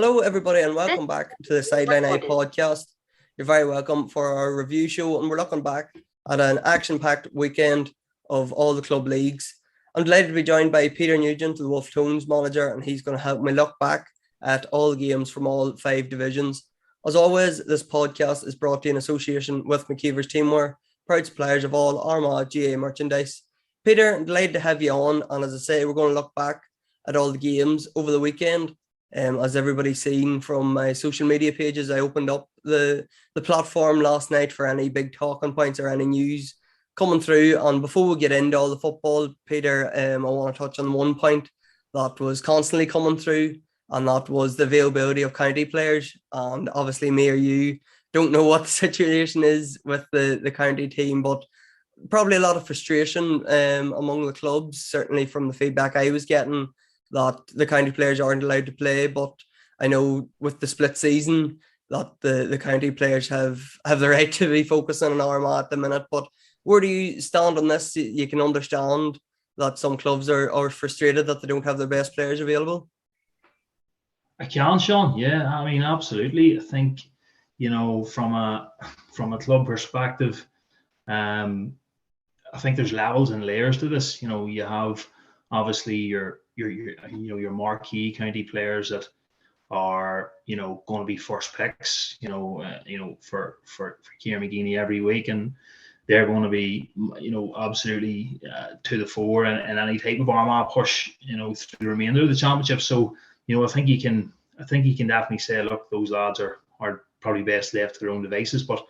Hello, everybody, and welcome back to the Sideline Eye podcast. You're very welcome for our review show, and we're looking back at an action-packed weekend of all the club leagues. I'm delighted to be joined by Peter Nugent, the Wolf Tones manager, and he's going to help me look back at all the games from all 5 divisions. As always, this podcast is brought to you in association with McKeever's Teamwear, proud suppliers of all Armagh GA merchandise. Peter, I'm delighted to have you on, and as I say, we're going to look back at all the games over the weekend. As everybody's seen from my social media pages, I opened up the platform last night for any big talking points or any news coming through. And before we get into all the football, Peter, I want to touch on one point that was constantly coming through, and that was the availability of county players. And obviously me or you don't know what the situation is with the county team, but probably a lot of frustration among the clubs, certainly from the feedback I was getting, that the county players aren't allowed to play. But I know with the split season that the county players have the right to be focusing on Armagh at the minute. But where do you stand on this? You can understand that some clubs are frustrated that they don't have their best players available. I can, Sean. Yeah, I mean, absolutely. I think, from a club perspective, I think there's levels and layers to this. You have obviously your marquee county players that are going to be first picks. For Kieran McGeeney every week, and they're going to be absolutely to the fore in any type of Armagh push through the remainder of the championship. So I think you can definitely say, look, those lads are probably best left to their own devices. But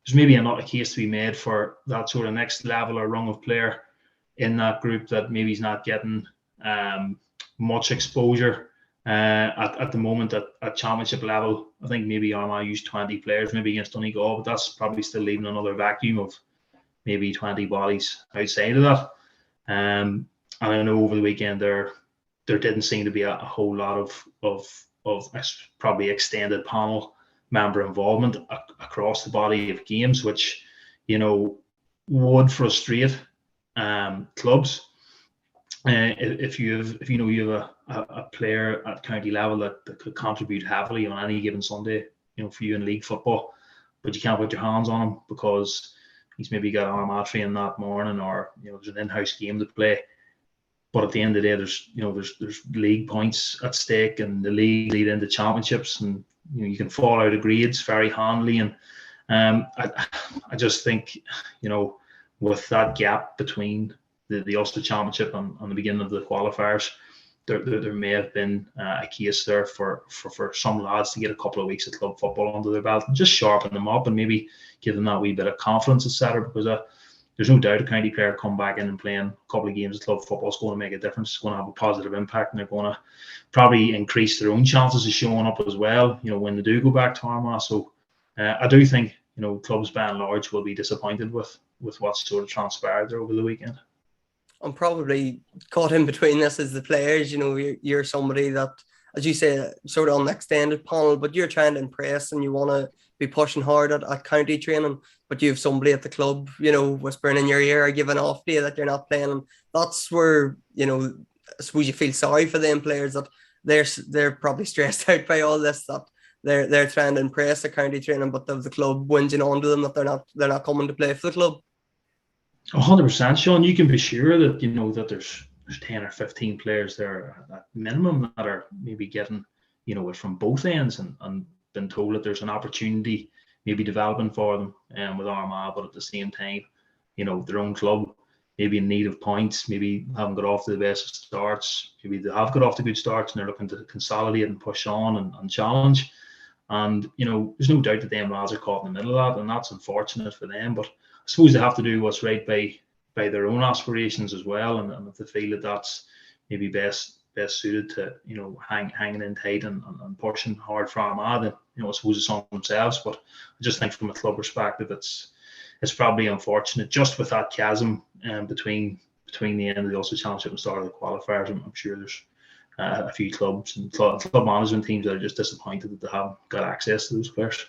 there's maybe not a case to be made for that sort of next level or rung of player in that group that maybe he's not getting much exposure at the moment at championship level. I think maybe Armagh used 20 players maybe against Donegal, but that's probably still leaving another vacuum of maybe 20 bodies outside of that. And I know over the weekend there didn't seem to be a whole lot of probably extended panel member involvement across the body of games, which would frustrate clubs. If you have a player at county level that could contribute heavily on any given Sunday, for you in league football, but you can't put your hands on him because he's maybe got Armagh training that morning, or there's an in-house game to play. But at the end of the day, there's league points at stake, and the league lead into championships, and you can fall out of grades very handily. And I just think with that gap between the Ulster Championship and the beginning of the qualifiers, there may have been a case there for some lads to get a couple of weeks of club football under their belt and just sharpen them up and maybe give them that wee bit of confidence, etc. Because there's no doubt a county player come back in and playing a couple of games of club football is going to make a difference. It's going to have a positive impact, and they're going to probably increase their own chances of showing up as well, when they do go back to Armagh. So I do think, clubs by and large will be disappointed with what sort of transpired there over the weekend. I'm probably caught in between this as the players. You're somebody that, as you say, sort of on the extended panel, but you're trying to impress and you want to be pushing hard at county training, but you have somebody at the club, whispering in your ear or giving off to you that you're not playing. And that's where, I suppose you feel sorry for them players that they're probably stressed out by all this, that they're trying to impress at county training, but the club whinging on to them that they're not coming to play for the club. 100%, Sean. You can be sure that that there's 10 or 15 players there at minimum that are maybe getting it from both ends and been told that there's an opportunity maybe developing for them with Armagh, but at the same time their own club maybe in need of points, maybe haven't got off to the best of starts, maybe they have got off to good starts and they're looking to consolidate and push on and challenge. And there's no doubt that them lads are caught in the middle of that, and that's unfortunate for them. But I suppose they have to do what's right by their own aspirations as well, and if they feel that that's maybe best suited to hanging in tight and pushing hard for Armagh, then I suppose it's on themselves. But I just think from a club perspective, it's probably unfortunate just with that chasm between the end of the Ulster Championship and start of the qualifiers. I'm sure there's a few clubs and club management teams that are just disappointed that they haven't got access to those players.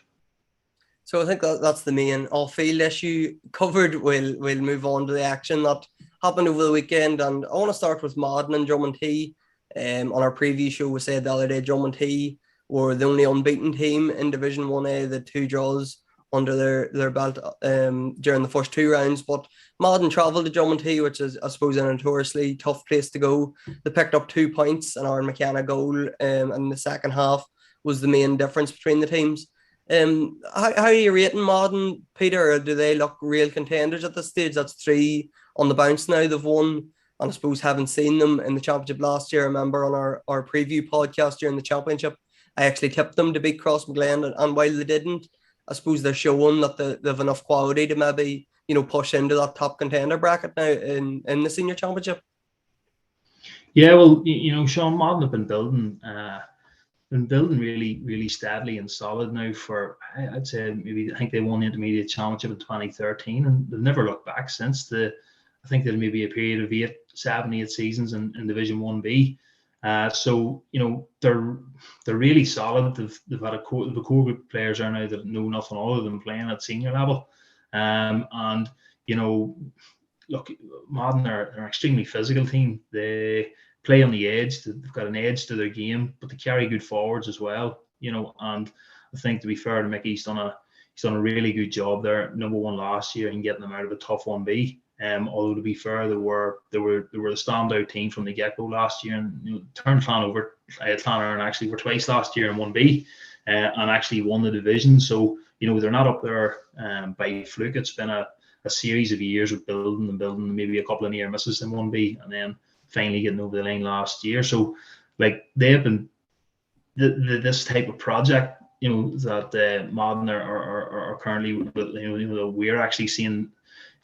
So I think that's the main off-field issue covered. We'll move on to the action that happened over the weekend, and I want to start with Madden and Drummond He. On our preview show, we said the other day Drummond He were the only unbeaten team in Division 1A, the 2 draws under their belt during the first 2 rounds. But Madden travelled to Drummondhee, which is, I suppose, a notoriously tough place to go. They picked up 2 points, and Aaron McKenna goal in the second half was the main difference between the teams. How are you rating Madden, Peter? Do they look real contenders at this stage? That's 3 on the bounce now. They've won, and I suppose haven't seen them in the championship last year. I remember on our preview podcast during the championship, I actually tipped them to beat Crossmaglen, and while they didn't, I suppose they're showing that they have enough quality to maybe, push into that top contender bracket now in the senior championship. Yeah, well, Sean, Madden have been building really, really steadily and solid now for, I'd say, I think they won the intermediate championship in 2013, and they've never looked back since. I think there'll maybe a period of 7, 8 seasons in Division 1B. So they're really solid. They've had a core group of players there now that know nothing other than playing at senior level. And look, Madden are an extremely physical team. They play on the edge. They've got an edge to their game, but they carry good forwards as well. And I think, to be fair to Mickey, he's done a really good job there. Number 1 last year and getting them out of a tough 1B. Although, to be fair, they were the standout team from the get-go last year, and turned Clonard actually were twice last year in 1B, and actually won the division. So they're not up there by fluke. It's been a series of years of building, maybe a couple of near misses in 1B, and then finally getting over the line last year. So they have been this type of project, that Madden are currently, we're actually seeing.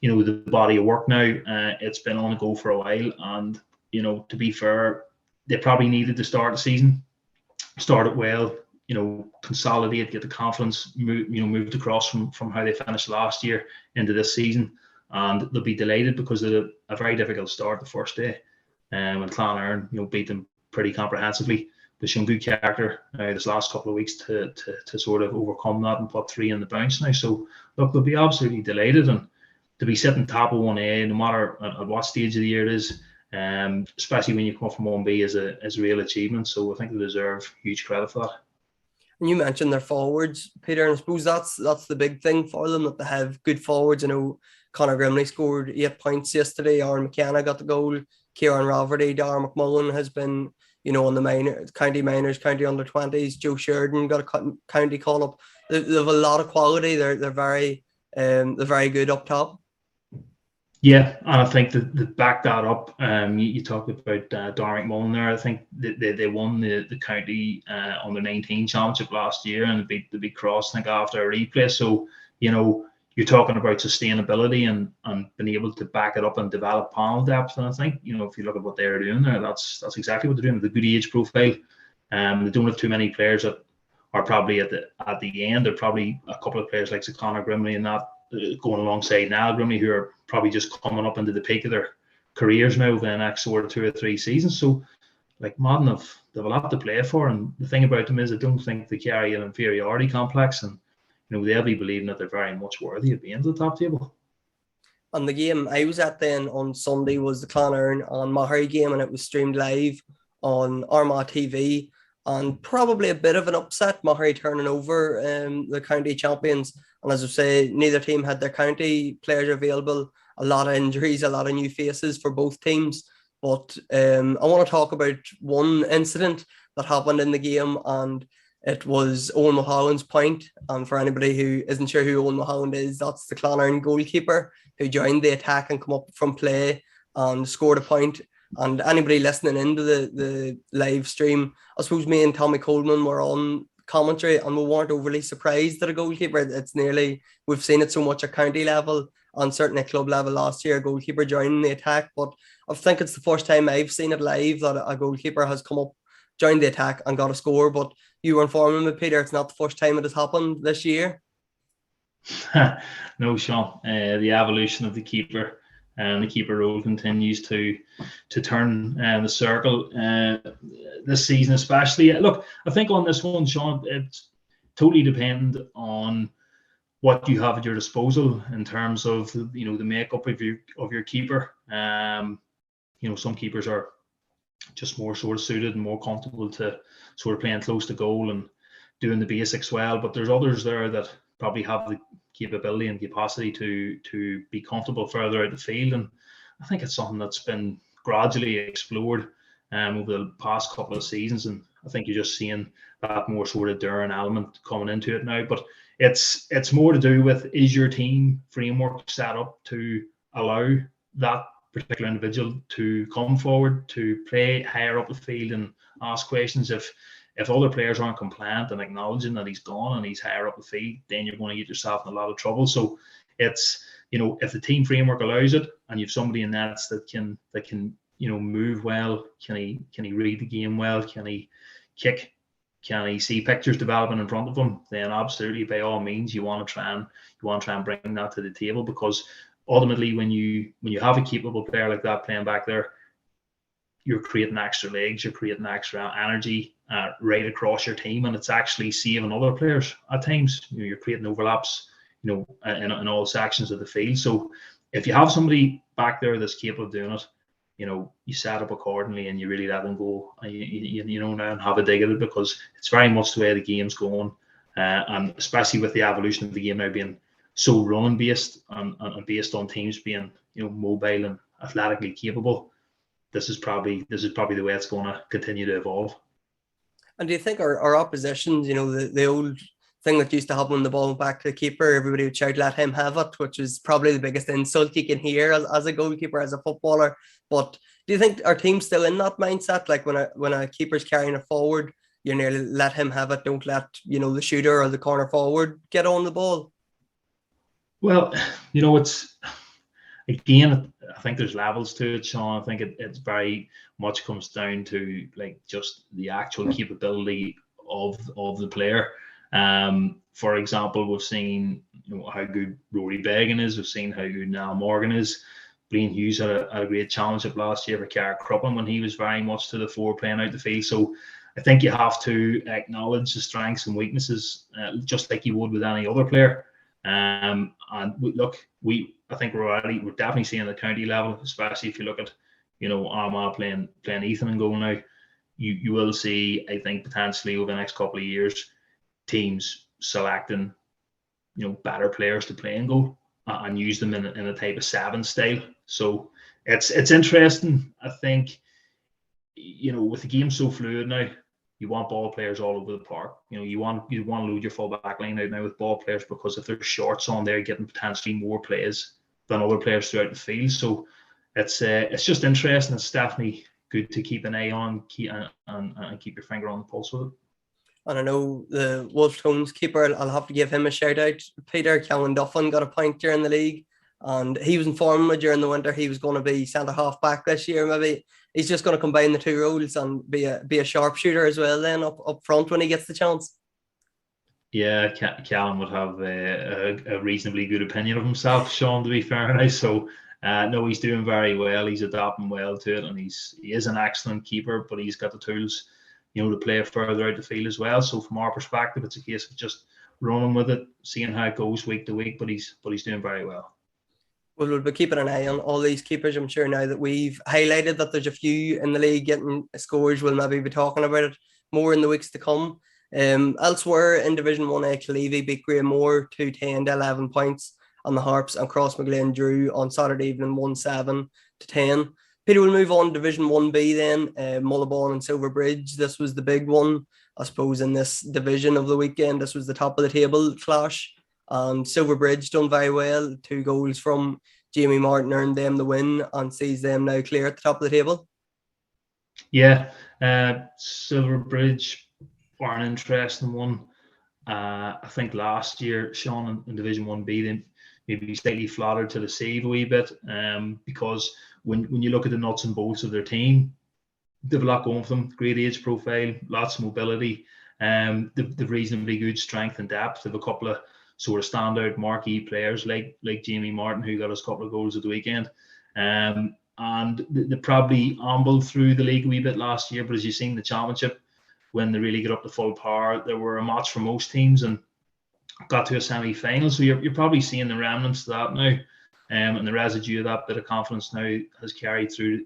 The body of work now. It's been on the go for a while, and to be fair, they probably needed to start the season, start it well, consolidate, get the confidence, moved across from how they finished last year into this season, and they'll be delighted because of a very difficult start the first day, when Clonard beat them pretty comprehensively. They've shown good character this last couple of weeks to sort of overcome that and put 3 in the bounce now. So look, they'll be absolutely delighted, and to be sitting top of 1A, no matter at what stage of the year it is, especially when you come from 1B, is a real achievement. So I think they deserve huge credit for that. And you mentioned their forwards, Peter, and I suppose that's the big thing for them, that they have good forwards. Conor Grimley scored 8 points yesterday. Aaron McKenna got the goal. Kieran Rafferty, Dara McMullen has been, on the county minors, county under 20s. Joe Sheridan got a county call up. They have a lot of quality. They're very good up top. Yeah, and I think that they back that up. You talked about Dara McMullen there. I think they won the county under 19 championship last year, and they beat Cross, I think, after a replay. So you're talking about sustainability and being able to back it up and develop panel depth. And I think if you look at what they're doing there, that's exactly what they're doing with a good age profile. They don't have too many players that are probably at the end. There are probably a couple of players like Conor Grimley and that going alongside Niall Grimley, who are probably just coming up into the peak of their careers now over the next sort of 2 or 3 seasons. So Madden they've a lot to play for, and the thing about them is I don't think they carry an inferiority complex, and they'll be believing that they're very much worthy of being at the top table. And the game I was at then on Sunday was the Clonard and Mahary game, and it was streamed live on Armagh TV, and probably a bit of an upset, Mahary turning over the county champions. And as I say, neither team had their county players available. A lot of injuries, a lot of new faces for both teams. But I want to talk about one incident that happened in the game, and it was Owen Mulholland's point. And for anybody who isn't sure who Owen Mulholland is, that's the Clonard goalkeeper who joined the attack and come up from play and scored a point. And anybody listening into the live stream, I suppose me and Tommy Coleman were on commentary, and we weren't overly surprised that a goalkeeper. It's nearly, we've seen it so much at county level and certainly at club level last year, a goalkeeper joining the attack. But I think it's the first time I've seen it live that a goalkeeper has come up, joined the attack and got a score. But you were informing me, Peter, it's not the first time it has happened this year. No, Sean. The evolution of the keeper and the keeper role continues to turn the circle this season, especially. Look, I think on this one, Sean, it's totally dependent on what you have at your disposal in terms of the makeup of your keeper. Some keepers are just more sort of suited and more comfortable to sort of playing close to goal and doing the basics well. But there's others there that probably have the capability and capacity to be comfortable further out the field. And I think it's something that's been gradually explored over the past couple of seasons. And I think you're just seeing that more sort of daring element coming into it now. But it's more to do with, is your team framework set up to allow that particular individual to come forward, to play higher up the field and ask questions. If other players aren't compliant and acknowledging that he's gone and he's higher up the field, then you're going to get yourself in a lot of trouble. So it's, if the team framework allows it, and you've somebody in nets that can move well, can he read the game well, can he kick, can he see pictures developing in front of him, then absolutely, by all means, you want to try and bring that to the table, because ultimately when you have a capable player like that playing back there, you're creating extra legs, you're creating extra energy right across your team, and it's actually saving other players at times. You're creating overlaps, in all sections of the field. So if you have somebody back there that's capable of doing it, you set up accordingly and you really let them go, and and have a dig at it, because it's very much the way the game's going, and especially with the evolution of the game now being so running based and based on teams being mobile and athletically capable. This is probably the way it's going to continue to evolve. And do you think our oppositions, the old thing that used to happen when the ball went back to the keeper, everybody would shout, "Let him have it," which is probably the biggest insult you can hear as a goalkeeper, as a footballer. But do you think our team's still in that mindset? Like when a keeper's carrying it forward, you nearly let him have it. Don't let the shooter or the corner forward get on the ball. Well, it's, again, I think there's levels to it, Sean. I think it's very much comes down to just the actual capability of the player. For example, we've seen how good Rory Beggan is. We've seen how good Niall Morgan is. Blaine Hughes had a great championship last year for Carrick Cruppen when he was very much to the fore playing out the field. So I think you have to acknowledge the strengths and weaknesses, just like you would with any other player. And I think we're definitely seeing the county level, especially if you look at Armagh playing Ethan in goal now. You will see, I think, potentially over the next couple of years, teams selecting better players to play in goal and use them in a type of 7 style. So it's interesting. I think with the game so fluid now, you want ball players all over the park. You want to load your full back line out now with ball players, because if there's shorts on there, getting potentially more plays than other players throughout the field. So it's just interesting. It's definitely good to keep an eye on, and keep your finger on the pulse with it. And I know the Wolf Tones keeper, I'll have to give him a shout out. Peter Callan Duffin got a point during the league, and he was informed me during the winter he was going to be centre half back this year. Maybe he's just going to combine the two roles and be a sharpshooter as well then up front when he gets the chance. Yeah, Callan would have a reasonably good opinion of himself, Sean, to be fair enough. So no, he's doing very well. He's adapting well to it, and he is an excellent keeper, but he's got the tools to play further out the field as well. So from our perspective, it's a case of just running with it, seeing how it goes week to week, but he's doing very well. Well, we'll be keeping an eye on all these keepers. I'm sure now that we've highlighted that there's a few in the league getting scores, we'll maybe be talking about it more in the weeks to come. Elsewhere in Division 1A, Clevey beat Graham-Moore 2-10 to 11 points on the Harps, and Crossmaglen drew on Saturday evening 1-7 to 10. Peter, we'll move on to Division 1B then, Mullabon and Silverbridge. This was the big one, I suppose, in this division of the weekend. This was the top of the table clash, and Silverbridge done very well. 2 goals from Jamie Martin earned them the win and sees them now clear at the top of the table. Yeah, Silverbridge are an interesting one. I think last year, Sean, in Division 1B, they maybe slightly flattered to deceive a wee bit, because when you look at the nuts and bolts of their team, they've a lot going for them. Great age profile, lots of mobility, they've reasonably good strength and depth. They've a couple of sort of standout marquee players like Jamie Martin, who got us a couple of goals at the weekend. And they probably ambled through the league a wee bit last year, but as you've seen the championship, when they really get up to full power, there were a match for most teams and got to a semi-final. So you're probably seeing the remnants of that now. And the residue of that bit of confidence now has carried through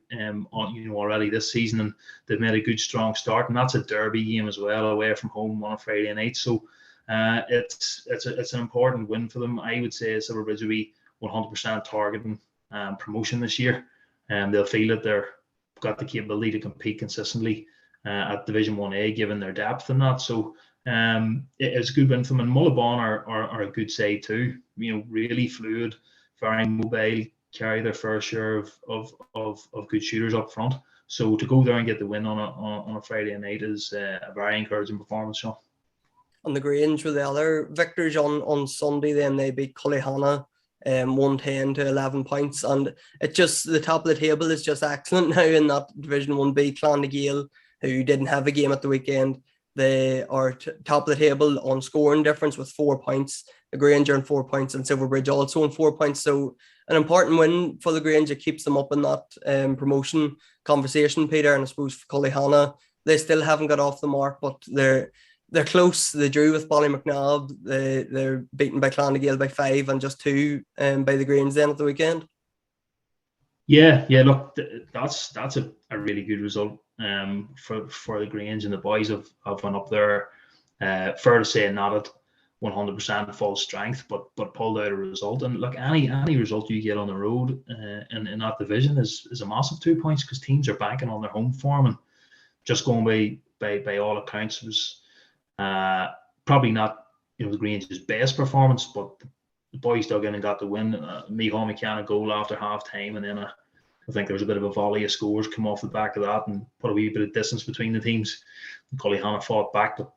already this season, and they've made a good strong start. And that's a derby game as well, away from home on a Friday night. So it's an important win for them. I would say Silverbridge will be 100% targeting promotion this year, and they'll feel that they've got the capability to compete consistently at Division 1A, given their depth and that. So it's a good win for them. And Mullabon are a good side too. Really fluid, very mobile, carry their fair share of good shooters up front. So to go there and get the win on a Friday night is a very encouraging performance, Sean. On the Grange were the other victors on Sunday. Then they beat Cullyhanna 110 to 11 points, and the top of the table is just excellent now in that Division 1B. Clonagale, who didn't have a game at the weekend, they are top of the table on scoring difference with 4 points. The Grange are on 4 points, and Silverbridge also on 4 points. So an important win for the Grange. It keeps them up in that promotion conversation, Peter. And I suppose for Cullyhanna, they still haven't got off the mark, but they're close. They drew with Ballymacnabb. They're beaten by Clonagale by 5 and just 2 by the Grange then at the weekend. Yeah. Look, that's a really good result for the Grange, and the boys have went up there. Fair to say, not at 100% full strength, but pulled out a result. And look, any result you get on the road in that division is a massive 2 points, because teams are banking on their home form. And just going by all accounts, it was probably not the Grange's best performance, but the boys dug in and got the win. Micheál McCann goal after half time, and then I think there was a bit of a volley of scores come off the back of that and put a wee bit of distance between the teams. Cullyhanna fought back, but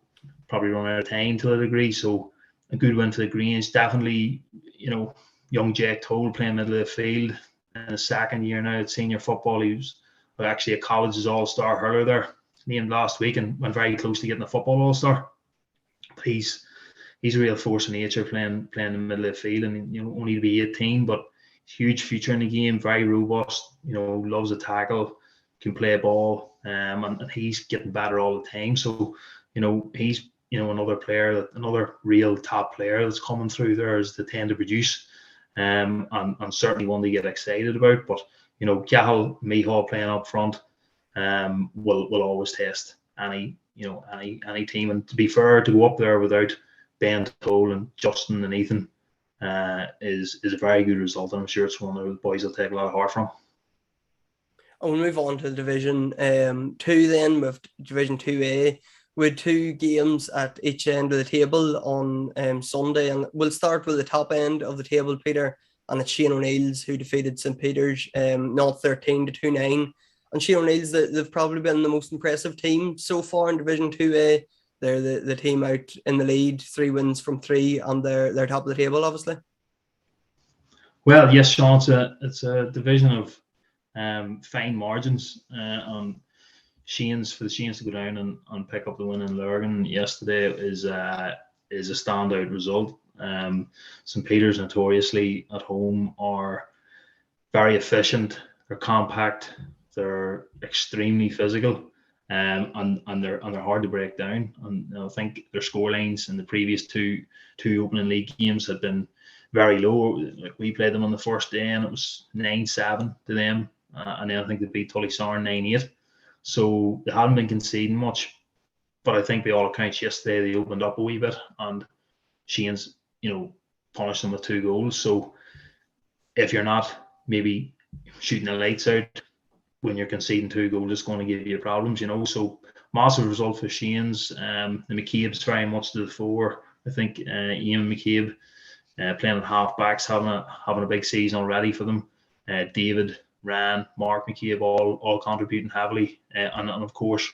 probably run out of time to a degree. So a good win for the Grange. Definitely, young Jake Toll playing middle of the field in his second year now at senior football. He was actually a college's all-star hurler there, named last week, and went very close to getting a football all-star. But he's a real force of nature playing in the middle of the field, and only to be 18, but huge future in the game, very robust, loves a tackle, can play a ball, and he's getting better all the time. So, he's another player, another real top player that's coming through there as they tend to produce, and certainly one to get excited about. But Cahill, Micheál playing up front will always test any team. And to be fair, to go up there without Ben Toll and Justin and Ethan is a very good result, and I'm sure it's one that the boys will take a lot of heart from. And we'll move on to Division 2 then, with Division 2A, with 2 games at each end of the table on Sunday. And we'll start with the top end of the table, Peter, and it's Shane O'Neill's, who defeated St. Peter's 0-13 to 2-9. And Shane O'Neill's, they've probably been the most impressive team so far in Division 2A. They're the team out in the lead, 3 wins from 3, and they're top of the table, obviously. Well, yes, Sean, it's a division of fine margins on Shane's. For the Shane's to go down and pick up the win in Lurgan yesterday is a standout result. St. Peter's notoriously at home are very efficient. They're compact. They're extremely physical. And they're hard to break down. And I think their score lines in the previous two opening league games had been very low. Like, we played them on the first day and it was 9-7 to them, and then I think they beat Tullysarn 9-8. So they hadn't been conceding much, but I think by all accounts yesterday they opened up a wee bit, and Shane's punished them with 2 goals. So if you're not maybe shooting the lights out when you're conceding 2 goals, it's going to give you problems, So massive result for Shane's. The McCabe's very much to the fore. I think Ian McCabe playing at half-backs, having a big season already for them. David, Ryan, Mark McCabe all contributing heavily. And of course,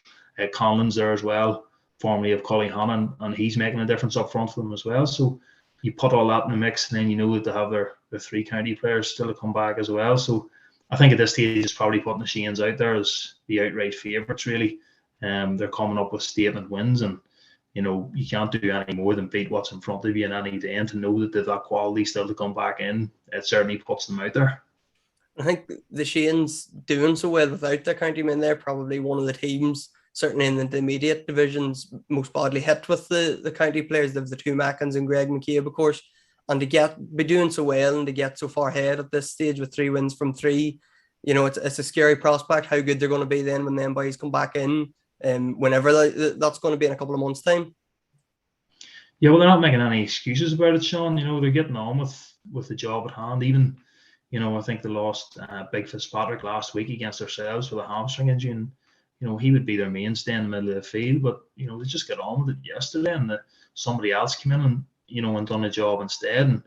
Collins there as well, formerly of Cullyhanna, and he's making a difference up front for them as well. So you put all that in the mix, and then that they have their 3 county players still to come back as well. So I think at this stage it's probably putting the Shanes out there as the outright favourites, really. They're coming up with statement wins, and you can't do any more than beat what's in front of you in any day, and to know that they've that quality still to come back in, it certainly puts them out there. I think the Shanes doing so well without their county men, they're probably one of the teams, certainly in the intermediate divisions, most badly hit with the county players. There's the 2 Mackins and Greg McCabe, of course. and to be doing so well and to get so far ahead at this stage with 3 wins from 3, it's a scary prospect how good they're going to be then when them boys come back in, whenever that's going to be in a couple of months' time. Yeah, well, they're not making any excuses about it, Sean. They're getting on with the job at hand. Even, I think they lost Big Fitzpatrick last week against ourselves with a hamstring injury, and he would be their mainstay in the middle of the field. But they just got on with it yesterday, and somebody else came in and and done a job instead.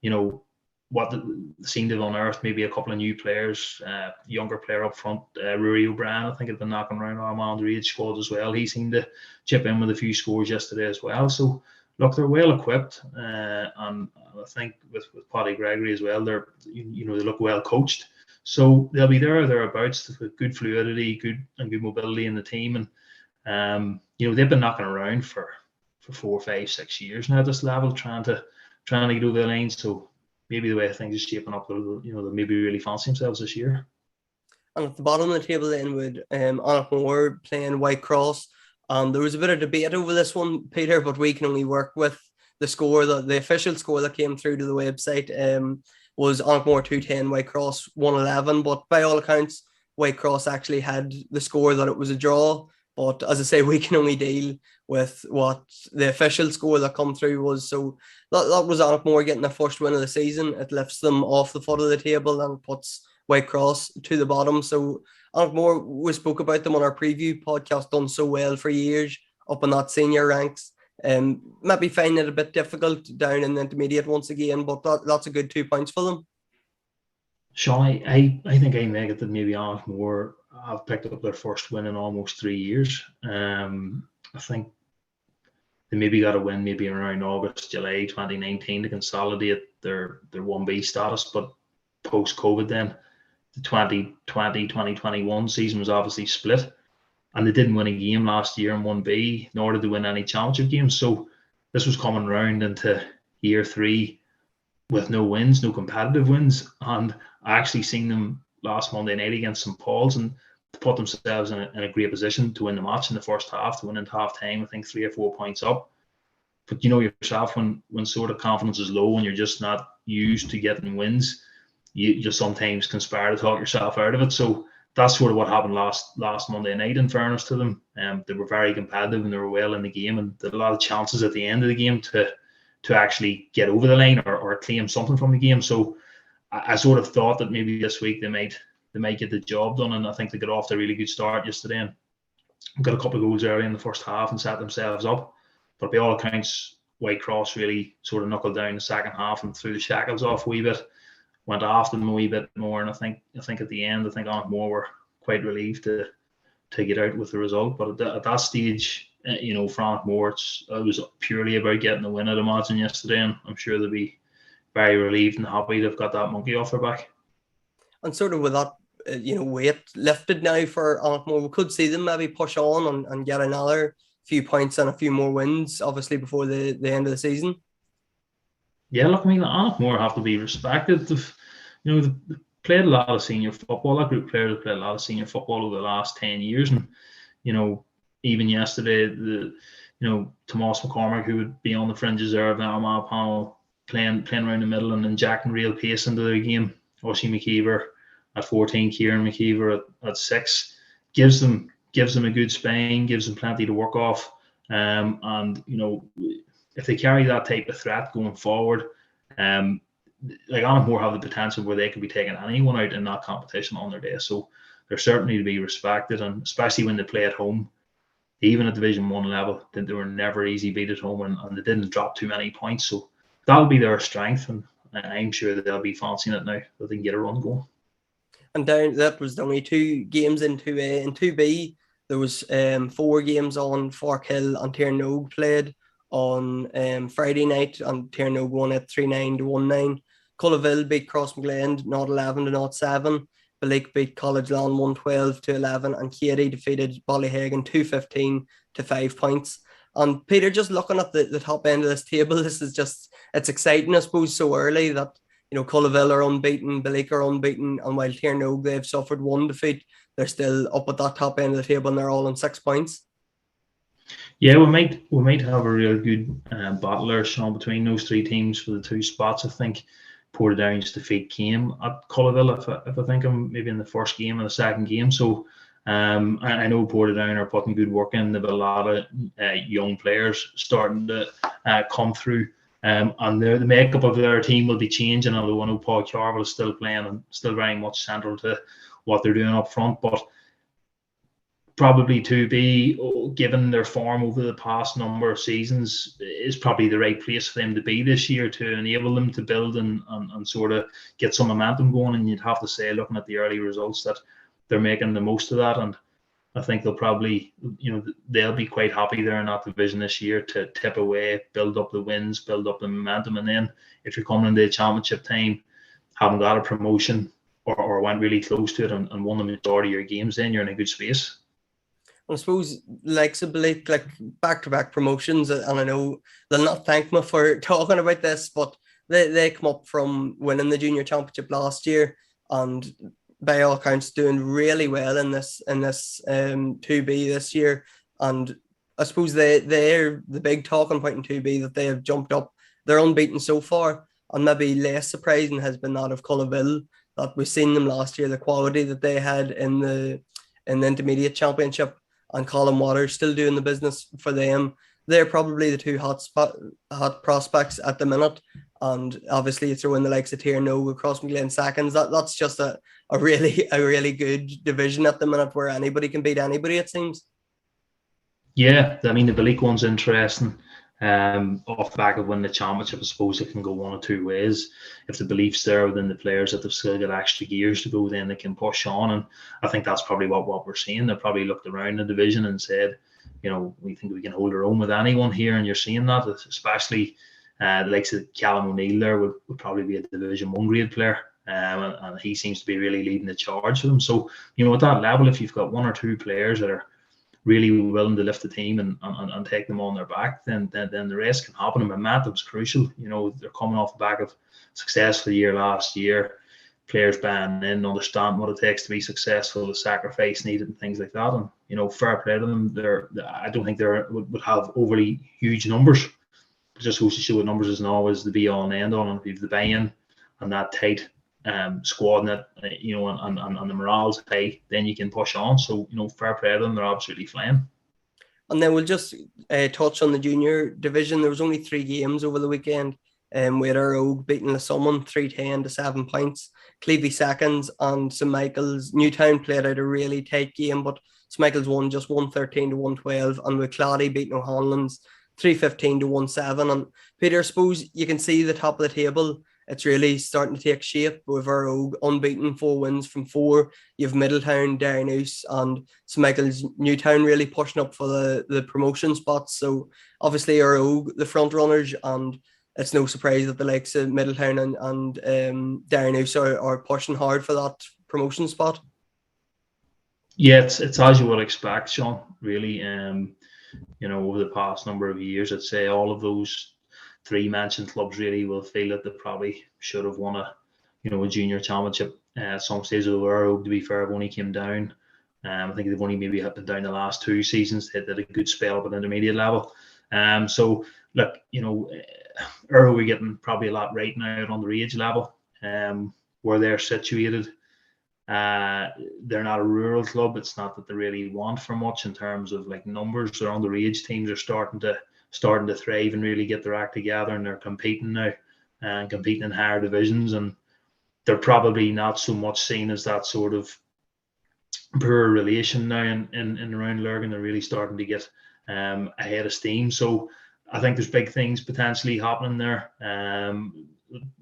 And what seemed to have unearthed maybe a couple of new players, younger player up front, Rory O'Brien, I think had been knocking around Armand Reid's squad as well. He seemed to chip in with a few scores yesterday as well. So look, they're well equipped, and I think with Paddy Gregory as well, they look well coached. So they'll be thereabouts with good fluidity, good mobility in the team, and they've been knocking around for 4, 5, 6 years now at this level, trying to get over the line. So maybe the way things are shaping up, they'll maybe really fancy themselves this year. And at the bottom of the table then with Annachmore playing Whitecross. There was a bit of debate over this one, Peter, but we can only work with the score. The official score that came through to the website was Annachmore 210, Whitecross 111. But by all accounts, Whitecross actually had the score that it was a draw. But as I say, we can only deal with what the official score that come through was. So that was Annachmore getting their first win of the season. It lifts them off the foot of the table and puts Whitecross to the bottom. So Annachmore, we spoke about them on our preview podcast, done so well for years up in that senior ranks. Maybe finding it a bit difficult down in the intermediate once again, but that's a good 2 points for them. Sean, I think I make it that maybe Annachmore have picked up their first win in almost 3 years. I think they maybe got a win maybe around August, July 2019 to consolidate their 1B status, but post-COVID then, the 2020-2021 season was obviously split, and they didn't win a game last year in 1B, nor did they win any championship games. So this was coming round into year 3 with no wins, no competitive wins. And I actually seen them last Monday night against St. Paul's and to put themselves in a great position to win the match in the first half, to win into half time, I think 3 or 4 points up. But yourself, when sort of confidence is low and you're just not used to getting wins, you just sometimes conspire to talk yourself out of it. So that's sort of what happened last Monday night, in fairness to them. They were very competitive and they were well in the game, and there were a lot of chances at the end of the game to actually get over the line or claim something from the game. So I sort of thought that maybe this week they might get the job done, and I think they got off to a really good start yesterday and got a couple of goals early in the first half and set themselves up. But by all accounts, Whitecross really sort of knuckled down the second half and threw the shackles off a wee bit, went after them a wee bit more, and I think at the end, I think Annachmore were quite relieved to get out with the result. But at that stage, for Annachmore, it was purely about getting the win, I'd imagine, yesterday, and I'm sure they'll be very relieved and happy they've got that monkey off their back. And sort of with that, weight lifted now for Annachmore, we could see them maybe push on and get another few points and a few more wins, obviously, before the end of the season. Yeah, look, I mean, Annachmore have to be respected. They've played a lot of senior football. That group of players have played a lot of senior football over the last 10 years. And, even yesterday, Tomas McCormick, who would be on the fringes there of the Armagh panel, playing around the middle and injecting real pace into their game. Oisin McKeever at 14, Kieran McKeever at 6, gives them a good spine, gives them plenty to work off. And, if they carry that type of threat going forward, Annachmore have the potential where they could be taking anyone out in that competition on their day. So they're certainly to be respected, and especially when they play at home, even at Division 1 level, they were never easy beat at home, and they didn't drop too many points. So that'll be their strength, and I'm sure that they'll be fancying it now that they can get a run going. And that was only 2 games in 2A. In 2B, there was 4 games on. Farkhill and Tiernogue played on Friday night, and Tiernogue won at 3-9 to 1-9. Cullaville beat Crossmaglen 0-11 to 0-7. Ballick beat College Land 112 to 11, and Katy defeated Ballyhagan 215 to 5 points. And Peter, just looking at the top end of this table, it's exciting, I suppose, so early that Cullaville are unbeaten, Ballick are unbeaten, and while Tiernogue, they've suffered 1 defeat, they're still up at that top end of the table and they're all on 6 points. Yeah, we might have a real good battle there, Sean, between those three teams for the two spots. I think Portadown's defeat came at Cullaville, if I think I'm maybe in the first game and the second game. So I know Portadown are putting good work in. They've got a lot of young players starting to come through. And the makeup of their team will be changing, although I know Paul Carville is still playing and still very much central to what they're doing up front. But probably to be, given their form over the past number of seasons, is probably the right place for them to be this year to enable them to build and sort of get some momentum going. And you'd have to say, looking at the early results, that they're making the most of that. And I think they'll probably, they'll be quite happy there in that division this year to tip away, build up the wins, build up the momentum. And then if you're coming into the championship time, haven't got a promotion or went really close to it and won the majority of your games, then you're in a good space. I suppose, like back-to-back promotions, and I know they'll not thank me for talking about this, but they come up from winning the junior championship last year, and by all accounts doing really well in this 2B this year. And I suppose they're the big talking point in 2B, that they have jumped up. They're unbeaten so far, and maybe less surprising has been that of Cullaville, that we've seen them last year, the quality that they had in the intermediate championship. And Colin Waters still doing the business for them. They're probably the two hot prospects at the minute. And obviously you throw in the likes of Tierno across McGlynn seconds. That's just a really good division at the minute, where anybody can beat anybody, it seems. Yeah, I mean, the Balik one's interesting. Off the back of winning the championship, I suppose it can go one or two ways. If the belief's there within the players that they've still got extra gears to go, then they can push on. And I think that's probably what we're seeing. They probably looked around the division and said, we think we can hold our own with anyone here. And you're seeing that, especially the likes of Callum O'Neill there would probably be a Division 1 grade player. And he seems to be really leading the charge for them. So, at that level, if you've got one or two players that are really willing to lift the team and take them on their back, then the rest can happen. And momentum's crucial. They're coming off the back of successful year last year. Players buying in, understand what it takes to be successful, the sacrifice needed, and things like that. And fair play to them. I don't think they would have overly huge numbers. It just goes to show what numbers isn't always the be all and end all. And if you've the buy-in and that tight squad and that, and the morale's high, then you can push on. So, fair play to them. They're absolutely flying. And then we'll just touch on the junior division. There was only 3 games over the weekend. We had our Ogue beating Lesummun 3-10 to 7 points. Clevey seconds, and St Michael's Newtown played out a really tight game, but St Michael's won just 113 to 112, and with Clady beating O'Hanlon's 315 to 17. And Peter, I suppose you can see the top of the table. It's really starting to take shape with our Ogue unbeaten, 4 wins from 4. You have Middletown, Derrynoose, and St Michael's Newtown really pushing up for the promotion spots. So obviously our Ogue, the front runners, and it's no surprise that the likes of Middletown and Derrynoose are pushing hard for that promotion spot. Yeah, it's as you would expect, Sean, really. Over the past number of years, I'd say all of those 3 mentioned clubs really will feel that they probably should have won a junior championship at some stage of the world. To be fair, have only came down. I think they've only maybe been down the last 2 seasons. They did a good spell up at intermediate level. So look, we're getting probably a lot right now at underage level, where they're situated. They're not a rural club. It's not that they really want for much in terms of like numbers. Their underage teams are starting to thrive and really get their act together, and they're competing now and competing in higher divisions. And they're probably not so much seen as that sort of poor relation now in around Lurgan. They're really starting to get ahead of steam. So I think there's big things potentially happening there.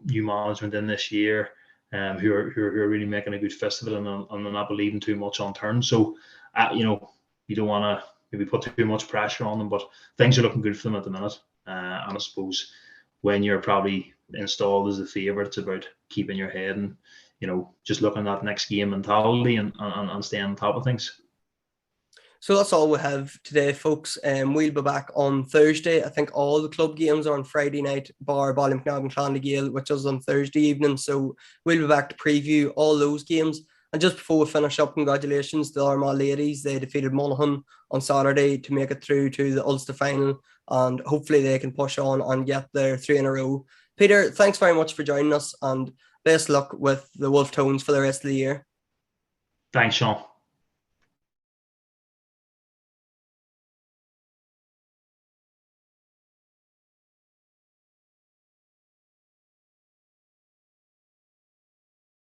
New management in this year, who are really making a good festival and they're not believing too much on turns. So, you don't want to maybe put too much pressure on them, but things are looking good for them at the minute. And I suppose when you're probably installed as the favourite, it's about keeping your head and, just looking at that next game mentality and staying on top of things. So that's all we have today, folks. We'll be back on Thursday. I think all the club games are on Friday night, bar Ballymcnog and Clonagale, which is on Thursday evening. So we'll be back to preview all those games. And just before we finish up, congratulations to the Armagh ladies. They defeated Monaghan on Saturday to make it through to the Ulster final, and hopefully they can push on and get their 3 in a row. Peter, thanks very much for joining us, and best luck with the Wolf Tones for the rest of the year. Thanks, Sean.